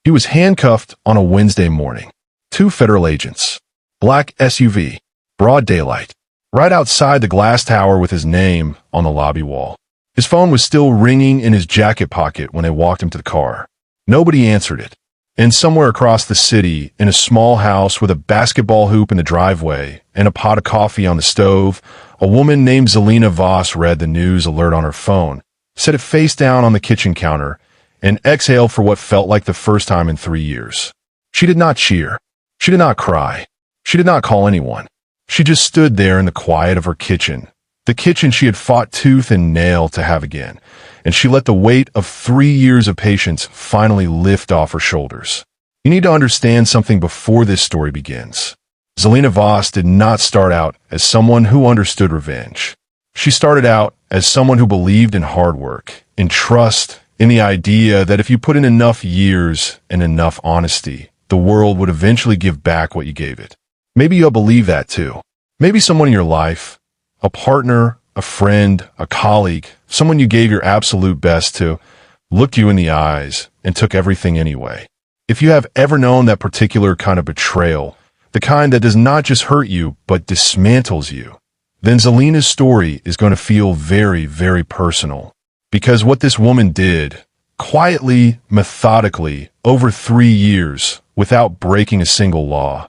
He was handcuffed on a Wednesday morning. 2 federal agents. Black SUV. Broad daylight. Right outside the glass tower with his name on the lobby wall. His phone was still ringing in his jacket pocket when they walked him to the car. Nobody answered it. And somewhere across the city, in a small house with a basketball hoop in the driveway and a pot of coffee on the stove, a woman named Zalena Voss read the news alert on her phone, set it face down on the kitchen counter, and exhaled for what felt like the first time in 3 years. She did not cheer. She did not cry. She did not call anyone. She just stood there in the quiet of her kitchen, the kitchen she had fought tooth and nail to have again, and she let the weight of 3 years of patience finally lift off her shoulders. You need to understand something before this story begins. Zalena Voss did not start out as someone who understood revenge. She started out as someone who believed in hard work, in trust, in the idea that if you put in enough years and enough honesty, the world would eventually give back what you gave it. Maybe you'll believe that too. Maybe someone in your life, a partner, a friend, a colleague, someone you gave your absolute best to, looked you in the eyes and took everything anyway. If you have ever known that particular kind of betrayal, the kind that does not just hurt you, but dismantles you, then Zalena's story is going to feel very, very personal. Because what this woman did, quietly, methodically, over 3 years, without breaking a single law,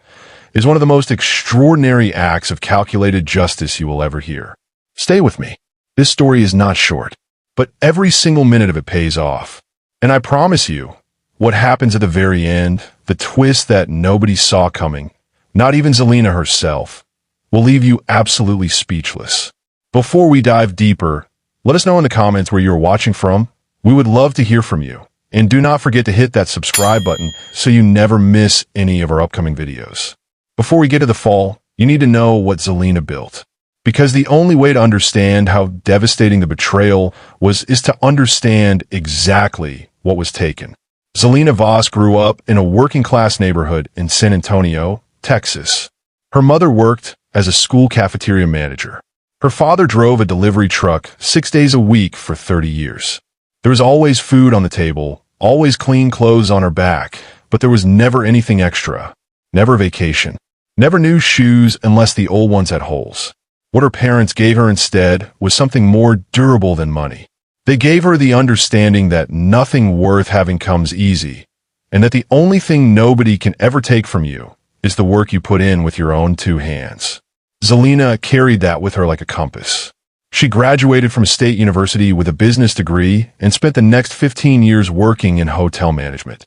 is one of the most extraordinary acts of calculated justice you will ever hear. Stay with me. This story is not short, but every single minute of it pays off. And I promise you, what happens at the very end, the twist that nobody saw coming, not even Zalena herself, will leave you absolutely speechless. Before we dive deeper, let us know in the comments where you're watching from. We would love to hear from you. And do not forget to hit that subscribe button so you never miss any of our upcoming videos. Before we get to the fall, you need to know what Zalena built. Because the only way to understand how devastating the betrayal was is to understand exactly what was taken. Zalena Voss grew up in a working-class neighborhood in San Antonio, Texas. Her mother worked as a school cafeteria manager. Her father drove a delivery truck 6 days a week for 30 years. There was always food on the table, always clean clothes on her back, but there was never anything extra. Never vacation. Never new shoes unless the old ones had holes. What her parents gave her instead was something more durable than money. They gave her the understanding that nothing worth having comes easy, and that the only thing nobody can ever take from you is the work you put in with your own 2 hands. Zalena carried that with her like a compass. She graduated from a state university with a business degree and spent the next 15 years working in hotel management.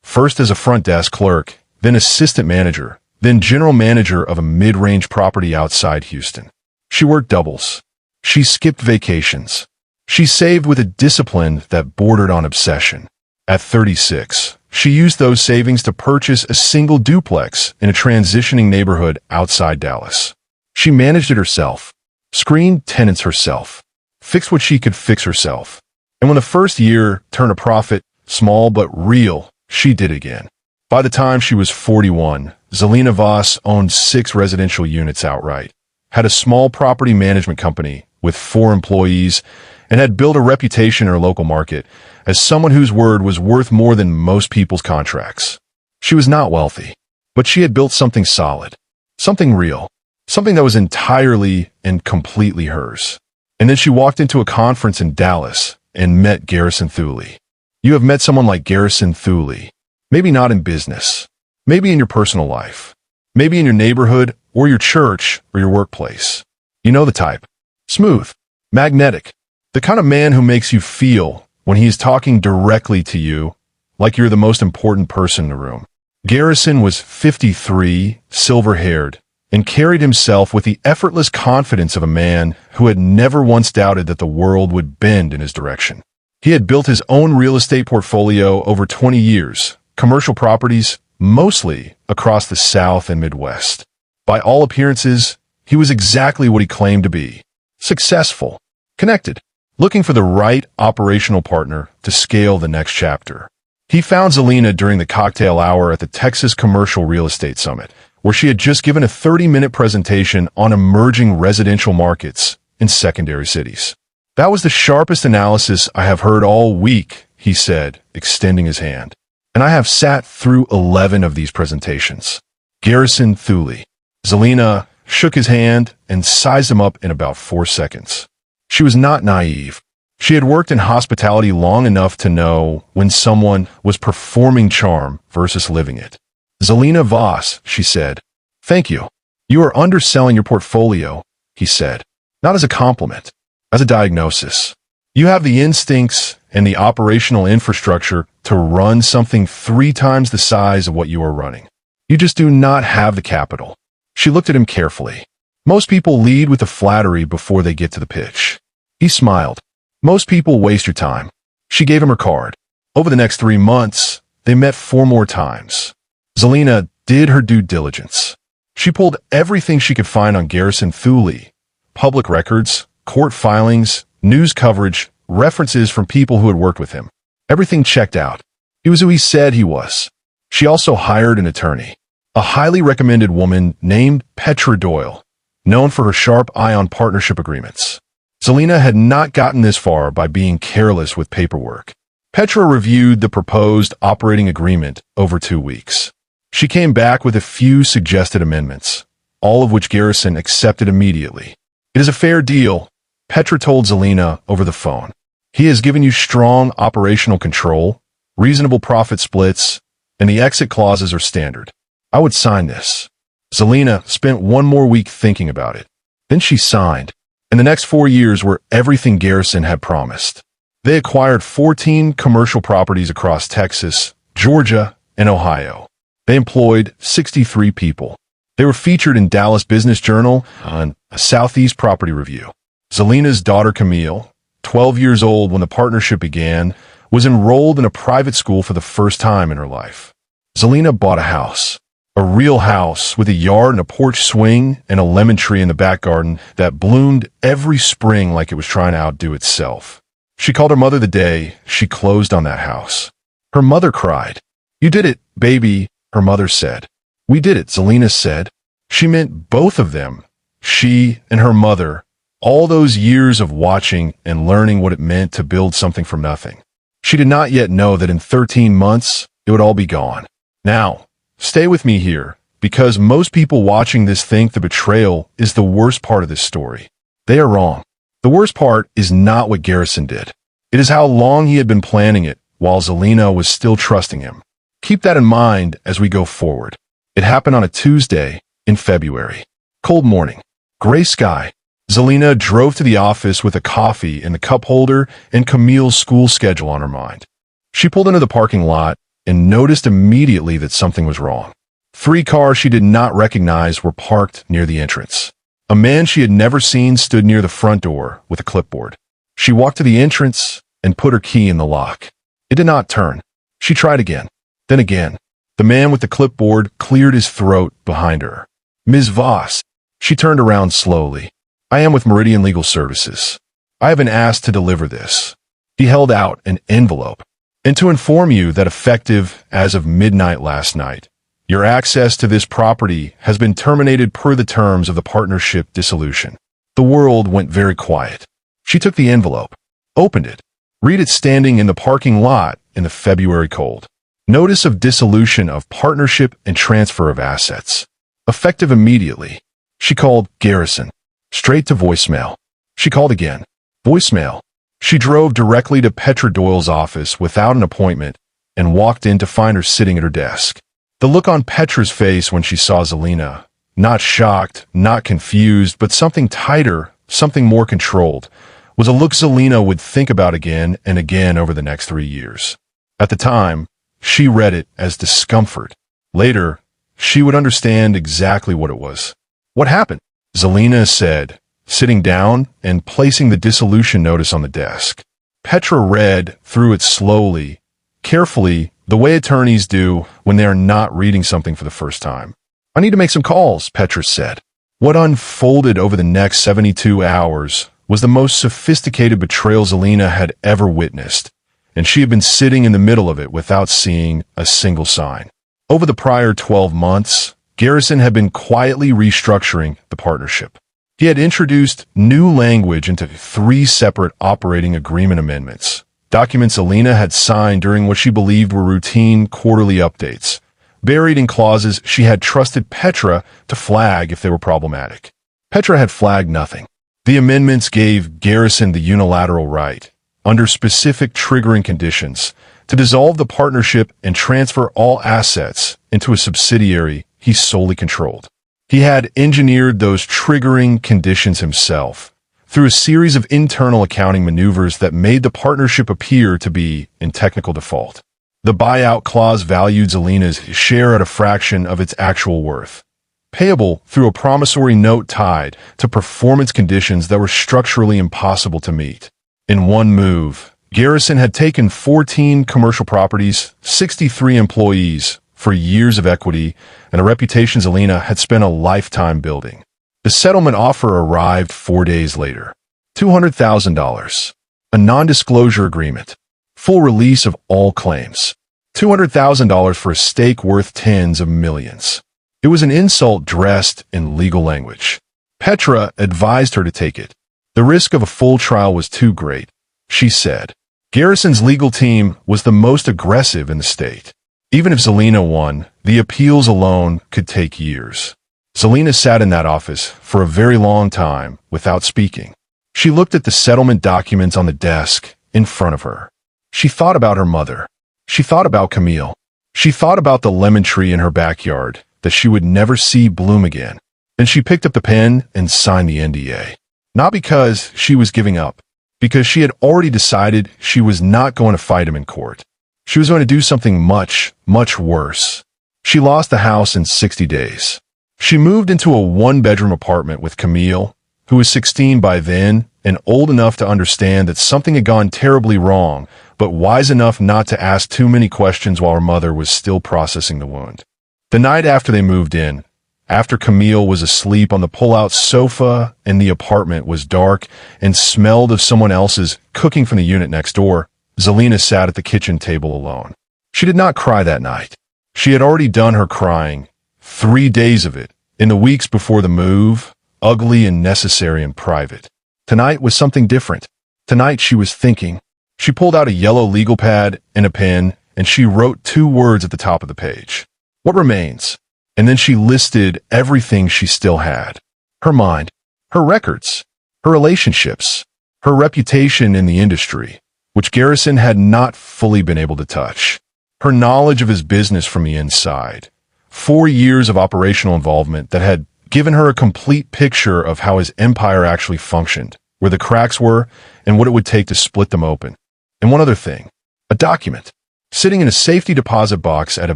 First as a front desk clerk, then assistant manager, then general manager of a mid-range property outside Houston. She worked doubles. She skipped vacations. She saved with a discipline that bordered on obsession. At 36, she used those savings to purchase a single duplex in a transitioning neighborhood outside Dallas. She managed it herself, screened tenants herself, fixed what she could fix herself. And when the first year turned a profit, small but real, she did again. By the time she was 41, Zalena Voss owned 6 residential units outright, had a small property management company with 4 employees, and had built a reputation in her local market as someone whose word was worth more than most people's contracts. She was not wealthy, but she had built something solid, something real, something that was entirely and completely hers. And then she walked into a conference in Dallas and met Garrison Thule. You have met someone like Garrison Thule. Maybe not in business, maybe in your personal life, maybe in your neighborhood or your church or your workplace. You know the type. Smooth, magnetic, the kind of man who makes you feel, when he is talking directly to you, like you're the most important person in the room. Garrison was 53, silver-haired, and carried himself with the effortless confidence of a man who had never once doubted that the world would bend in his direction. He had built his own real estate portfolio over 20 years, commercial properties, mostly across the South and Midwest. By all appearances, he was exactly what he claimed to be. Successful, connected, looking for the right operational partner to scale the next chapter. He found Zalena during the cocktail hour at the Texas Commercial Real Estate Summit, where she had just given a 30-minute presentation on emerging residential markets in secondary cities. That was the sharpest analysis I have heard all week, he said, extending his hand. and I have sat through 11 of these presentations. Garrison Thule. Zalena shook his hand and sized him up in about 4 seconds. She was not naive. She had worked in hospitality long enough to know when someone was performing charm versus living it. Zalena Voss, she said. Thank you. You are underselling your portfolio, he said. Not as a compliment, as a diagnosis. You have the instincts and the operational infrastructure to run something 3 times the size of what you are running. You just do not have the capital. She looked at him carefully. Most people lead with the flattery before they get to the pitch. He smiled. Most people waste your time. She gave him her card. Over the next 3 months, they met 4 more times. Zalena did her due diligence. She pulled everything she could find on Garrison Thule. Public records, court filings, news coverage, references from people who had worked with him. Everything checked out. He was who he said he was. She also hired an attorney, a highly recommended woman named Petra Doyle, known for her sharp eye on partnership agreements. Zalena had not gotten this far by being careless with paperwork. Petra reviewed the proposed operating agreement over 2 weeks. She came back with a few suggested amendments, all of which Garrison accepted immediately. It is a fair deal, Petra told Zalena over the phone. He has given you strong operational control, reasonable profit splits, and the exit clauses are standard. I would sign this. Zalena spent 1 more week thinking about it. Then she signed, and the next 4 years were everything Garrison had promised. They acquired 14 commercial properties across Texas, Georgia, and Ohio. They employed 63 people. They were featured in Dallas Business Journal on a Southeast Property Review. Zalena's daughter Camille, 12 years old when the partnership began, was enrolled in a private school for the first time in her life. Zalena bought a house. A real house with a yard and a porch swing and a lemon tree in the back garden that bloomed every spring like it was trying to outdo itself. She called her mother the day she closed on that house. Her mother cried. You did it, baby, her mother said. We did it, Zalena said. She meant both of them, she and her mother, all those years of watching and learning what it meant to build something from nothing. She did not yet know that in 13 months, it would all be gone. Now, stay with me here, because most people watching this think the betrayal is the worst part of this story. They are wrong. The worst part is not what Garrison did. It is how long he had been planning it while Zalena was still trusting him. Keep that in mind as we go forward. It happened on a Tuesday in February. Cold morning. Gray sky. Zalena drove to the office with a coffee in the cup holder and Camille's school schedule on her mind. She pulled into the parking lot and noticed immediately that something was wrong. 3 cars she did not recognize were parked near the entrance. A man she had never seen stood near the front door with a clipboard. She walked to the entrance and put her key in the lock. It did not turn. She tried again. Then again. The man with the clipboard cleared his throat behind her. Ms. Voss. She turned around slowly. I am with Meridian Legal Services. I have been asked to deliver this. He held out an envelope. And to inform you that effective as of midnight last night, your access to this property has been terminated per the terms of the partnership dissolution. The world went very quiet. She took the envelope, opened it, read it standing in the parking lot in the February cold. Notice of dissolution of partnership and transfer of assets. Effective immediately. She called Garrison. Straight to voicemail. She called again. Voicemail. She drove directly to Petra Doyle's office without an appointment and walked in to find her sitting at her desk. The look on Petra's face when she saw Zalena, not shocked, not confused, but something tighter, something more controlled, was a look Zalena would think about again and again over the next 3 years. At the time, she read it as discomfort. Later, she would understand exactly what it was. What happened? Zalena said, sitting down and placing the dissolution notice on the desk. Petra read through it slowly, carefully, the way attorneys do when they are not reading something for the first time. I need to make some calls, Petra said. What unfolded over the next 72 hours was the most sophisticated betrayal Zalena had ever witnessed, and she had been sitting in the middle of it without seeing a single sign. Over the prior 12 months, Garrison had been quietly restructuring the partnership. He had introduced new language into 3 separate operating agreement amendments, documents Zalena had signed during what she believed were routine quarterly updates, buried in clauses she had trusted Petra to flag if they were problematic. Petra had flagged nothing. The amendments gave Garrison the unilateral right, under specific triggering conditions, to dissolve the partnership and transfer all assets into a subsidiary he solely controlled. He had engineered those triggering conditions himself through a series of internal accounting maneuvers that made the partnership appear to be in technical default. The buyout clause valued Zalena's share at a fraction of its actual worth, payable through a promissory note tied to performance conditions that were structurally impossible to meet. In one move, Garrison had taken 14 commercial properties, 63 employees, for years of equity, and a reputation Zalena had spent a lifetime building. The settlement offer arrived 4 days later. $200,000. A non-disclosure agreement. Full release of all claims. $200,000 for a stake worth tens of millions. It was an insult dressed in legal language. Petra advised her to take it. The risk of a full trial was too great, she said. Garrison's legal team was the most aggressive in the state. Even if Zalena won, the appeals alone could take years. Zalena sat in that office for a very long time without speaking. She looked at the settlement documents on the desk in front of her. She thought about her mother. She thought about Camille. She thought about the lemon tree in her backyard that she would never see bloom again. Then she picked up the pen and signed the NDA. Not because she was giving up, because she had already decided she was not going to fight him in court. She was going to do something much, much worse. She lost the house in 60 days. She moved into a one-bedroom apartment with Camille, who was 16 by then and old enough to understand that something had gone terribly wrong, but wise enough not to ask too many questions while her mother was still processing the wound. The night after they moved in, after Camille was asleep on the pull-out sofa and the apartment was dark and smelled of someone else's cooking from the unit next door, Zalena sat at the kitchen table alone. She did not cry that night. She had already done her crying, 3 days of it, in the weeks before the move, ugly and necessary and private. Tonight was something different. Tonight she was thinking. She pulled out a yellow legal pad and a pen, and she wrote 2 words at the top of the page. What remains? And then she listed everything she still had. Her mind, her records, her relationships, her reputation in the industry, which Garrison had not fully been able to touch. Her knowledge of his business from the inside. 4 years of operational involvement that had given her a complete picture of how his empire actually functioned, where the cracks were, and what it would take to split them open. And one other thing, a document, sitting in a safety deposit box at a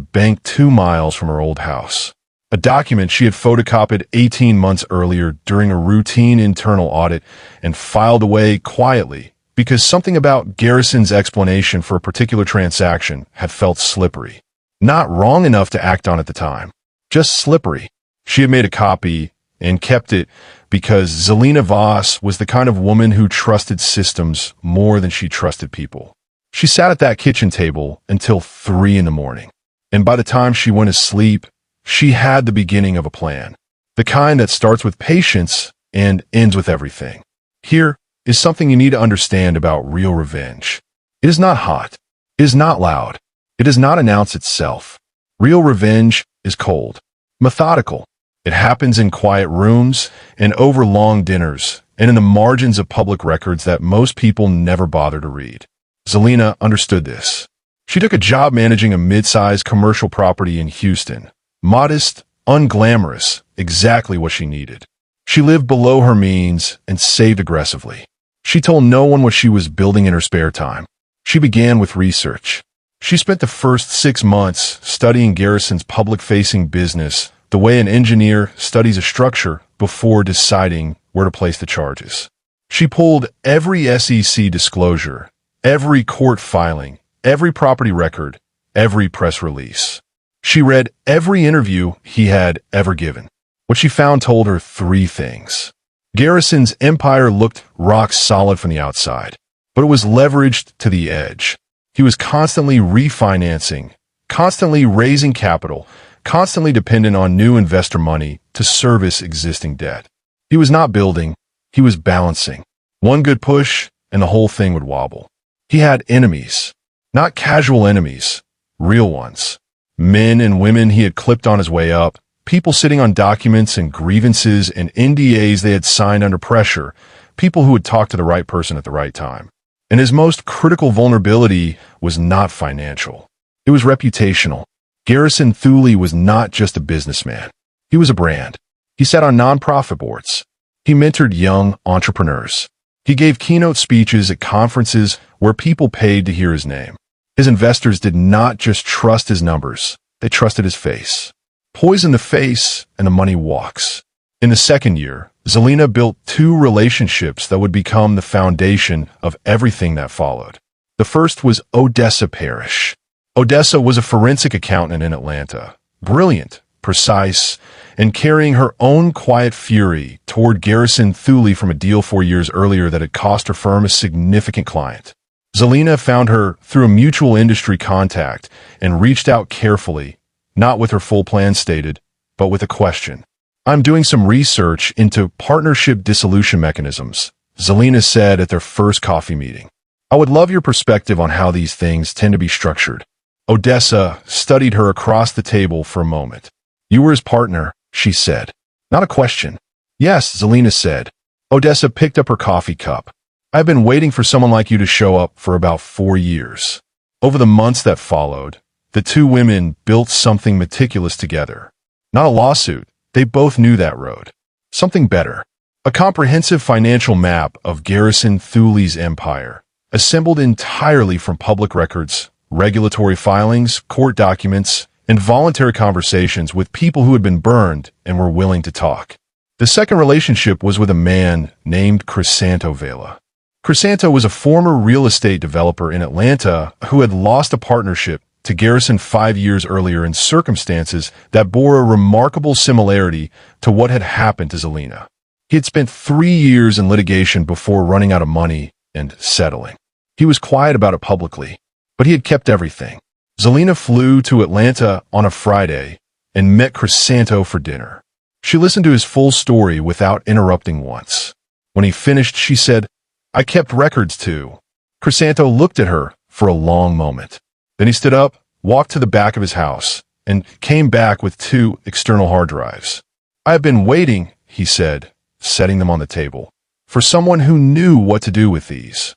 bank 2 miles from her old house. A document she had photocopied 18 months earlier during a routine internal audit and filed away quietly because something about Garrison's explanation for a particular transaction had felt slippery. Not wrong enough to act on at the time, just slippery. She had made a copy and kept it because Zalena Voss was the kind of woman who trusted systems more than she trusted people. She sat at that kitchen table until 3 in the morning, and by the time she went to sleep, she had the beginning of a plan, the kind that starts with patience and ends with everything. Here is something you need to understand about real revenge. It is not hot. It is not loud. It does not announce itself. Real revenge is cold, methodical. It happens in quiet rooms and over long dinners and in the margins of public records that most people never bother to read. Zalena understood this. She took a job managing a mid-sized commercial property in Houston. Modest, unglamorous, exactly what she needed. She lived below her means and saved aggressively. She told no one what she was building in her spare time. She began with research. She spent the first 6 months studying Garrison's public-facing business the way an engineer studies a structure before deciding where to place the charges. She pulled every SEC disclosure, every court filing, every property record, every press release. She read every interview he had ever given. What she found told her 3 things. Garrison's empire looked rock solid from the outside, but it was leveraged to the edge. He was constantly refinancing, constantly raising capital, constantly dependent on new investor money to service existing debt. He was not building, he was balancing. One good push, and the whole thing would wobble. He had enemies. Not casual enemies, real ones. Men and women he had clipped on his way up, people sitting on documents and grievances and NDAs they had signed under pressure, people who would talk to the right person at the right time. And his most critical vulnerability was not financial. It was reputational. Garrison Thule was not just a businessman. He was a brand. He sat on nonprofit boards. He mentored young entrepreneurs. He gave keynote speeches at conferences where people paid to hear his name. His investors did not just trust his numbers. They trusted his face. Poison the face and the money walks. In the second year, Zalena built 2 relationships that would become the foundation of everything that followed. The first was Odessa Parrish. Odessa was a forensic accountant in Atlanta, brilliant, precise, and carrying her own quiet fury toward Garrison Thule from a deal 4 years earlier that had cost her firm a significant client. Zalena found her through a mutual industry contact and reached out carefully, not with her full plan stated, but with a question. "I'm doing some research into partnership dissolution mechanisms," Zalena said at their first coffee meeting. "I would love your perspective on how these things tend to be structured." Odessa studied her across the table for a moment. "You were his partner," she said. "Not a question." "Yes," Zalena said. Odessa picked up her coffee cup. "I've been waiting for someone like you to show up for about 4 years." Over the months that followed, the 2 women built something meticulous together. Not a lawsuit. They both knew that road. Something better. A comprehensive financial map of Garrison Thule's empire, assembled entirely from public records, regulatory filings, court documents, and voluntary conversations with people who had been burned and were willing to talk. The second relationship was with a man named Crisanto Vela. Crisanto was a former real estate developer in Atlanta who had lost a partnership to Garrison 5 years earlier in circumstances that bore a remarkable similarity to what had happened to Zalena. He had spent 3 years in litigation before running out of money and settling. He was quiet about it publicly, but he had kept everything. Zalena flew to Atlanta on a Friday and met Crisanto for dinner. She listened to his full story without interrupting once. When he finished, she said, "I kept records too." Crisanto looked at her for a long moment. Then he stood up, walked to the back of his house, and came back with 2 external hard drives. "I have been waiting," he said, setting them on the table, "for someone who knew what to do with these."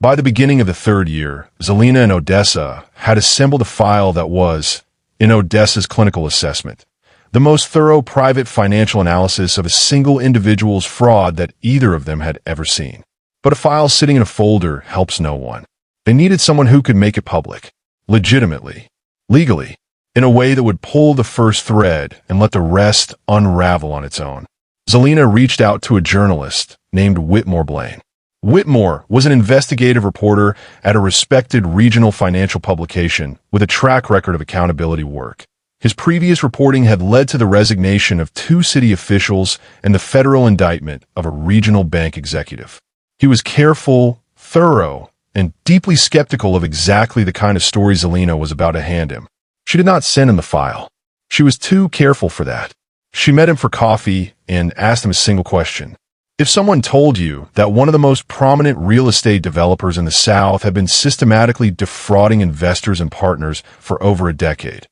By the beginning of the 3rd year, Zalena and Odessa had assembled a file that was, in Odessa's clinical assessment, the most thorough private financial analysis of a single individual's fraud that either of them had ever seen. But a file sitting in a folder helps no one. They needed someone who could make it public. Legitimately, legally, in a way that would pull the first thread and let the rest unravel on its own. Zalena reached out to a journalist named Whitmore Blaine. Whitmore was an investigative reporter at a respected regional financial publication with a track record of accountability work. His previous reporting had led to the resignation of 2 city officials and the federal indictment of a regional bank executive. He was careful, thorough, and deeply skeptical of exactly the kind of story Zalena was about to hand him. She did not send him the file. She was too careful for that. She met him for coffee and asked him a single question. If someone told you that one of the most prominent real estate developers in the South had been systematically defrauding investors and partners for over a decade,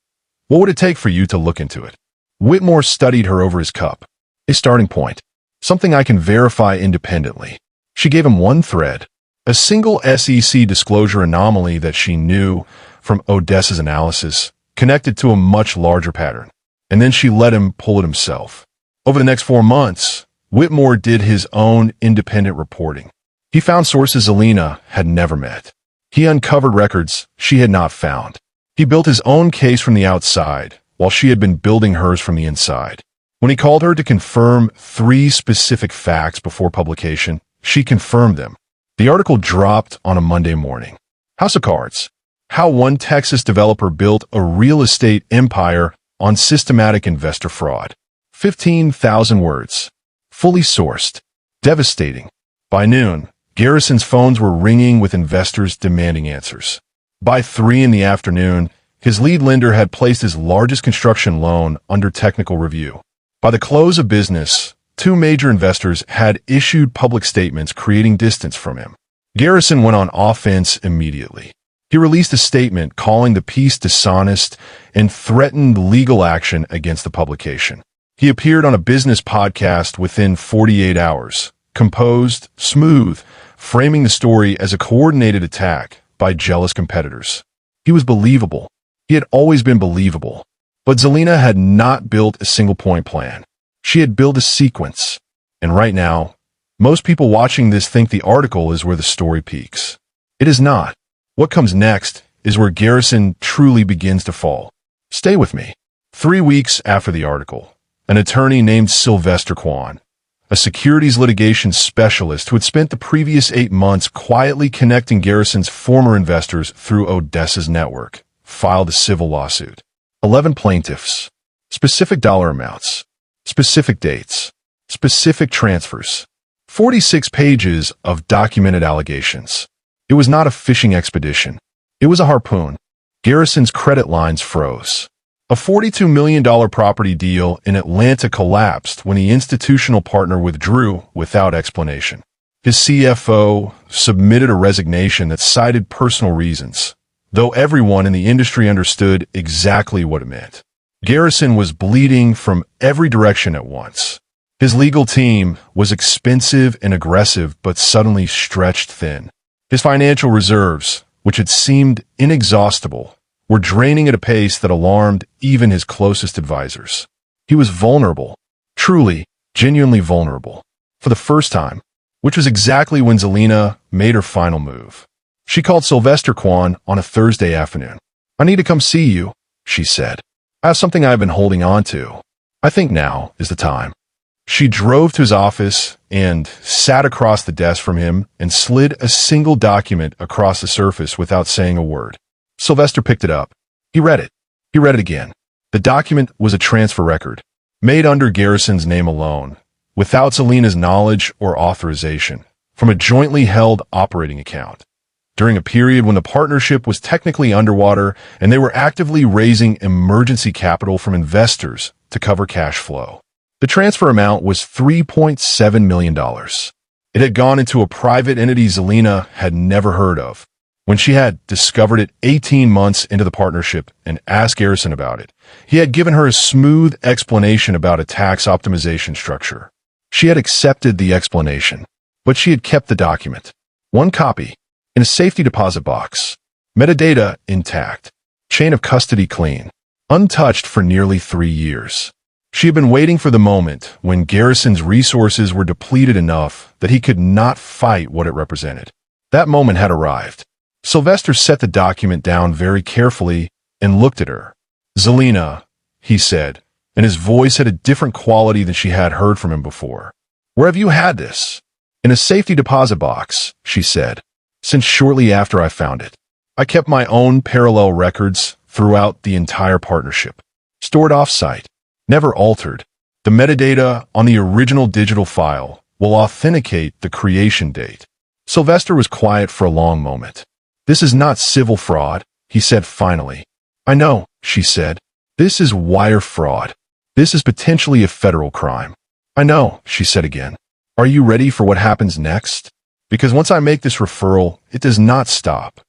what would it take for you to look into it? Whitmore studied her over his cup. A starting point. Something I can verify independently. She gave him one thread. A single SEC disclosure anomaly that she knew from Odessa's analysis, connected to a much larger pattern. And then she let him pull it himself. Over the next 4 months, Whitmore did his own independent reporting. He found sources Zalena had never met. He uncovered records she had not found. He built his own case from the outside, while she had been building hers from the inside. When he called her to confirm 3 specific facts before publication, she confirmed them. The article dropped on a Monday morning. House of Cards. How one Texas developer built a real estate empire on systematic investor fraud. 15,000 words. Fully sourced. Devastating. By noon, Garrison's phones were ringing with investors demanding answers. By 3 in the afternoon, his lead lender had placed his largest construction loan under technical review. By the close of business, 2 major investors had issued public statements creating distance from him. Garrison went on offense immediately. He released a statement calling the piece dishonest and threatened legal action against the publication. He appeared on a business podcast within 48 hours, composed, smooth, framing the story as a coordinated attack by jealous competitors. He was believable. He had always been believable. But Zalena had not built a single-point plan. She had built a sequence. And right now, most people watching this think the article is where the story peaks. It is not. What comes next is where Garrison truly begins to fall. Stay with me. 3 weeks after the article, an attorney named Sylvester Kwan, a securities litigation specialist who had spent the previous 8 months quietly connecting Garrison's former investors through Odessa's network, filed a civil lawsuit. 11 plaintiffs, specific dollar amounts, specific dates, specific transfers, 46 pages of documented allegations. It was not a fishing expedition. It was a harpoon. Garrison's credit lines froze. A $42 million property deal in Atlanta collapsed when the institutional partner withdrew without explanation. His CFO submitted a resignation that cited personal reasons, though everyone in the industry understood exactly what it meant. Garrison was bleeding from every direction at once. His legal team was expensive and aggressive, but suddenly stretched thin. His financial reserves, which had seemed inexhaustible, were draining at a pace that alarmed even his closest advisors. He was vulnerable, truly, genuinely vulnerable, for the first time, which was exactly when Zalena made her final move. She called Sylvester Kwan on a Thursday afternoon. "I need to come see you," she said. "I have something I've been holding on to. I think now is the time." She drove to his office and sat across the desk from him and slid a single document across the surface without saying a word. Sylvester picked it up. He read it. He read it again. The document was a transfer record, made under Garrison's name alone, without Zalena's knowledge or authorization, from a jointly held operating account. During a period when the partnership was technically underwater and they were actively raising emergency capital from investors to cover cash flow. The transfer amount was $3.7 million. It had gone into a private entity Zalena had never heard of. When she had discovered it 18 months into the partnership and asked Garrison about it, he had given her a smooth explanation about a tax optimization structure. She had accepted the explanation, but she had kept the document. One copy, in a safety deposit box. Metadata intact. Chain of custody clean. Untouched for nearly 3 years. She had been waiting for the moment when Garrison's resources were depleted enough that he could not fight what it represented. That moment had arrived. Sylvester set the document down very carefully and looked at her. "Zalena," he said, and his voice had a different quality than she had heard from him before. "Where have you had this?" "In a safety deposit box," she said, "since shortly after I found it. I kept my own parallel records throughout the entire partnership. Stored off-site. Never altered. The metadata on the original digital file will authenticate the creation date." Sylvester was quiet for a long moment. "This is not civil fraud," he said finally. "I know," she said. "This is wire fraud. This is potentially a federal crime." "I know," she said again. "Are you ready for what happens next? Because once I make this referral, it does not stop."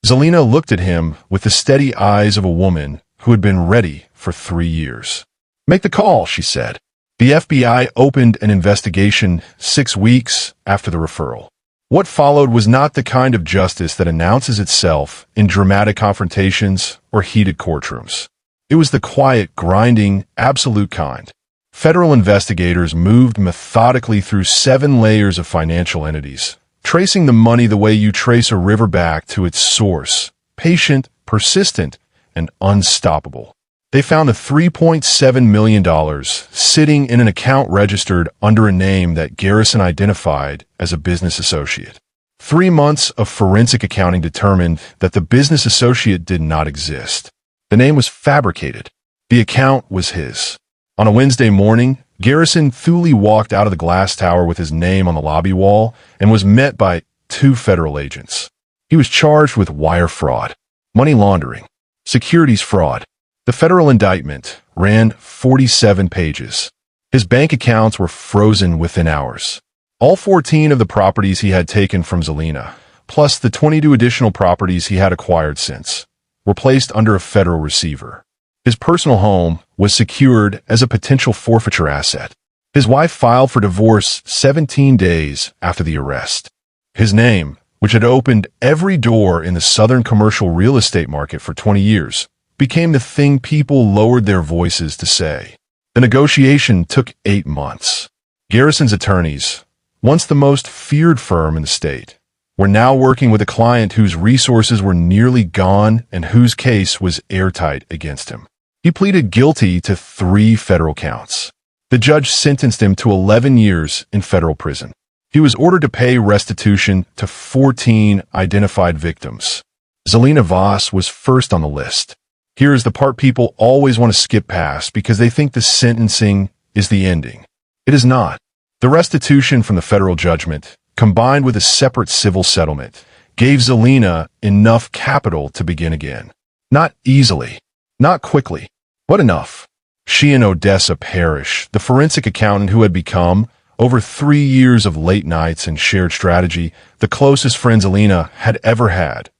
Zalena looked at him with the steady eyes of a woman who had been ready for 3 years. "Make the call," she said. The FBI opened an investigation 6 weeks after the referral. What followed was not the kind of justice that announces itself in dramatic confrontations or heated courtrooms. It was the quiet, grinding, absolute kind. Federal investigators moved methodically through 7 layers of financial entities, tracing the money the way you trace a river back to its source, patient, persistent, and unstoppable. They found the $3.7 million sitting in an account registered under a name that Garrison identified as a business associate. 3 months of forensic accounting determined that the business associate did not exist. The name was fabricated. The account was his. On a Wednesday morning, Garrison Thule walked out of the glass tower with his name on the lobby wall and was met by 2 federal agents. He was charged with wire fraud, money laundering, securities fraud. The federal indictment ran 47 pages. His bank accounts were frozen within hours. All 14 of the properties he had taken from Zalena, plus the 22 additional properties he had acquired since, were placed under a federal receiver. His personal home was secured as a potential forfeiture asset. His wife filed for divorce 17 days after the arrest. His name, which had opened every door in the southern commercial real estate market for 20 years, became the thing people lowered their voices to say. The negotiation took 8 months. Garrison's attorneys, once the most feared firm in the state, were now working with a client whose resources were nearly gone and whose case was airtight against him. He pleaded guilty to 3 federal counts. The judge sentenced him to 11 years in federal prison. He was ordered to pay restitution to 14 identified victims. Zalena Voss was first on the list. Here is the part people always want to skip past because they think the sentencing is the ending. It is not. The restitution from the federal judgment, combined with a separate civil settlement, gave Zalena enough capital to begin again. Not easily, not quickly, but enough. She and Odessa Parrish, the forensic accountant who had become, over 3 years of late nights and shared strategy, the closest friend Zalena had ever had,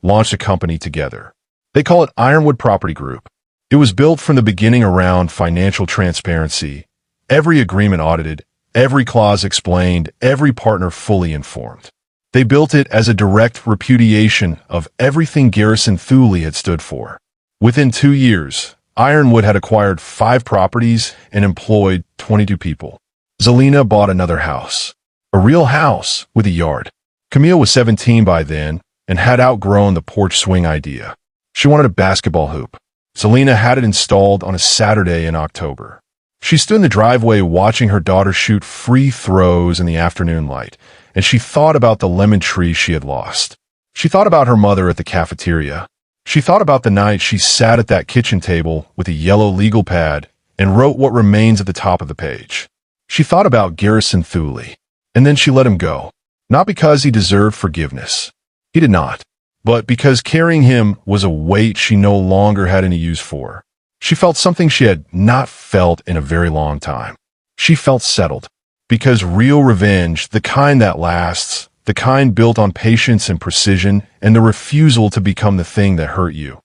launched a company together. They call it Ironwood Property Group. It was built from the beginning around financial transparency, every agreement audited, every clause explained, every partner fully informed. They built it as a direct repudiation of everything Garrison Thule had stood for. Within 2 years, Ironwood had acquired 5 properties and employed 22 people. Zalena bought another house, a real house with a yard. Camille was 17 by then and had outgrown the porch swing idea. She wanted a basketball hoop. Zalena had it installed on a Saturday in October. She stood in the driveway watching her daughter shoot free throws in the afternoon light, and she thought about the lemon tree she had lost. She thought about her mother at the cafeteria. She thought about the night she sat at that kitchen table with a yellow legal pad and wrote what remains at the top of the page. She thought about Garrison Thule, and then she let him go. Not because he deserved forgiveness. He did not. But because carrying him was a weight she no longer had any use for. She felt something she had not felt in a very long time. She felt settled. Because real revenge, the kind that lasts, the kind built on patience and precision, and the refusal to become the thing that hurt you,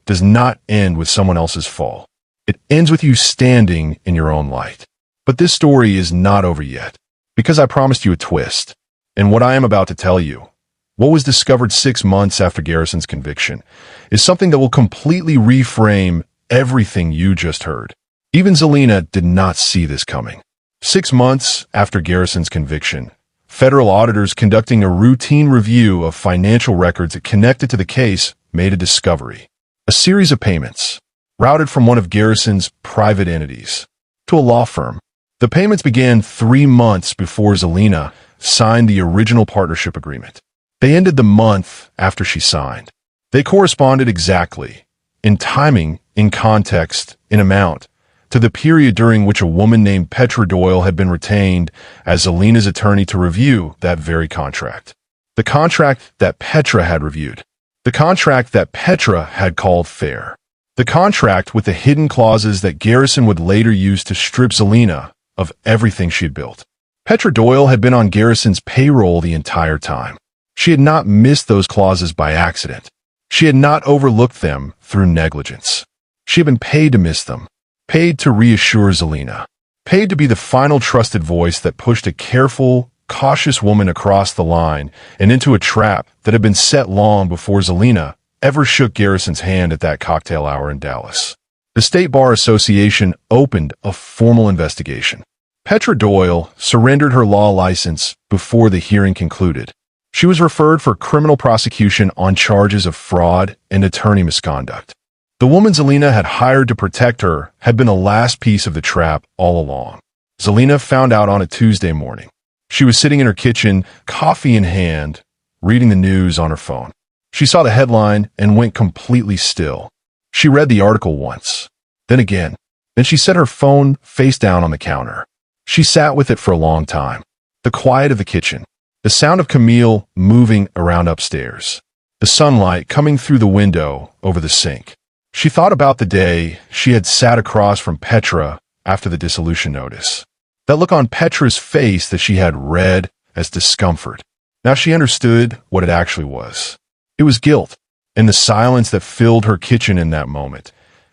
does not end with someone else's fall. It ends with you standing in your own light. But this story is not over yet, because I promised you a twist. And what I am about to tell you, what was discovered 6 months after Garrison's conviction, is something that will completely reframe everything you just heard. Even Zalena did not see this coming. 6 months after Garrison's conviction, federal auditors conducting a routine review of financial records connected to the case made a discovery. A series of payments, routed from one of Garrison's private entities to a law firm. The payments began 3 months before Zalena signed the original partnership agreement. They ended the month after she signed. They corresponded exactly, in timing, in context, in amount, to the period during which a woman named Petra Doyle had been retained as Zalena's attorney to review that very contract. The contract that Petra had reviewed. The contract that Petra had called fair. The contract with the hidden clauses that Garrison would later use to strip Zalena of everything she had built. Petra Doyle had been on Garrison's payroll the entire time. She had not missed those clauses by accident. She had not overlooked them through negligence. She had been paid to miss them, paid to reassure Zalena, paid to be the final trusted voice that pushed a careful, cautious woman across the line and into a trap that had been set long before Zalena ever shook Garrison's hand at that cocktail hour in Dallas. The State Bar Association opened a formal investigation. Petra Doyle surrendered her law license before the hearing concluded. She was referred for criminal prosecution on charges of fraud and attorney misconduct. The woman Zalena had hired to protect her had been the last piece of the trap all along. Zalena found out on a Tuesday morning. She was sitting in her kitchen, coffee in hand, reading the news on her phone. She saw the headline and went completely still. She read the article once, then again. Then she set her phone face down on the counter. She sat with it for a long time. The quiet of the kitchen. The sound of Camille moving around upstairs. The sunlight coming through the window over the sink. She thought about the day she had sat across from Petra after the dissolution notice. That look on Petra's face that she had read as discomfort. Now she understood what it actually was. It was guilt, and the silence that filled her kitchen in that moment,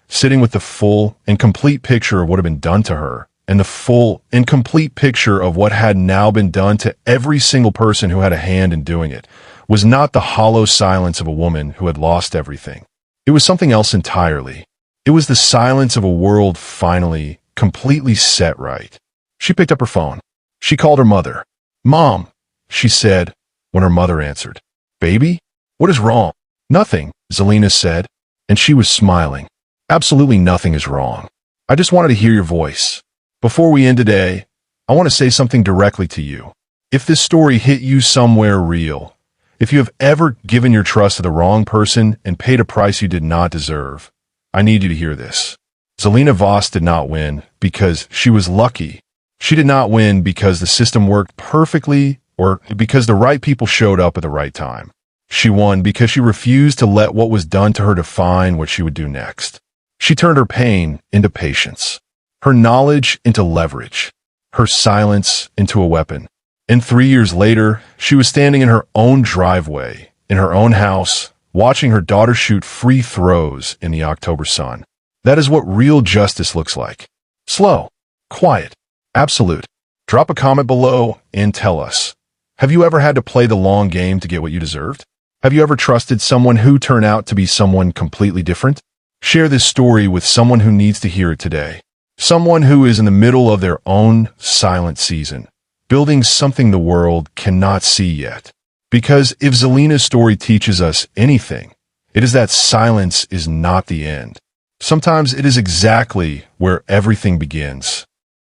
sitting with the full and complete picture of what had been done to her, and the full and complete picture of what had now been done to every single person who had a hand in doing it, was not the hollow silence of a woman who had lost everything. It was something else entirely. It was the silence of a world finally, completely set right. She picked up her phone. She called her mother. "Mom," she said, when her mother answered. "Baby? What is wrong?" "Nothing," Zalena said, and she was smiling. "Absolutely nothing is wrong. I just wanted to hear your voice. Before we end today, I want to say something directly to you. If this story hit you somewhere real, if you have ever given your trust to the wrong person and paid a price you did not deserve, I need you to hear this. Zalena Voss did not win because she was lucky. She did not win because the system worked perfectly or because the right people showed up at the right time. She won because she refused to let what was done to her define what she would do next. She turned her pain into patience, her knowledge into leverage, her silence into a weapon. And 3 years later, she was standing in her own driveway, in her own house, watching her daughter shoot free throws in the October sun. That is what real justice looks like. Slow, quiet, absolute. Drop a comment below and tell us. Have you ever had to play the long game to get what you deserved? Have you ever trusted someone who turned out to be someone completely different? Share this story with someone who needs to hear it today. Someone who is in the middle of their own silent season, building something the world cannot see yet. Because if Zalena's story teaches us anything, it is that silence is not the end. Sometimes it is exactly where everything begins.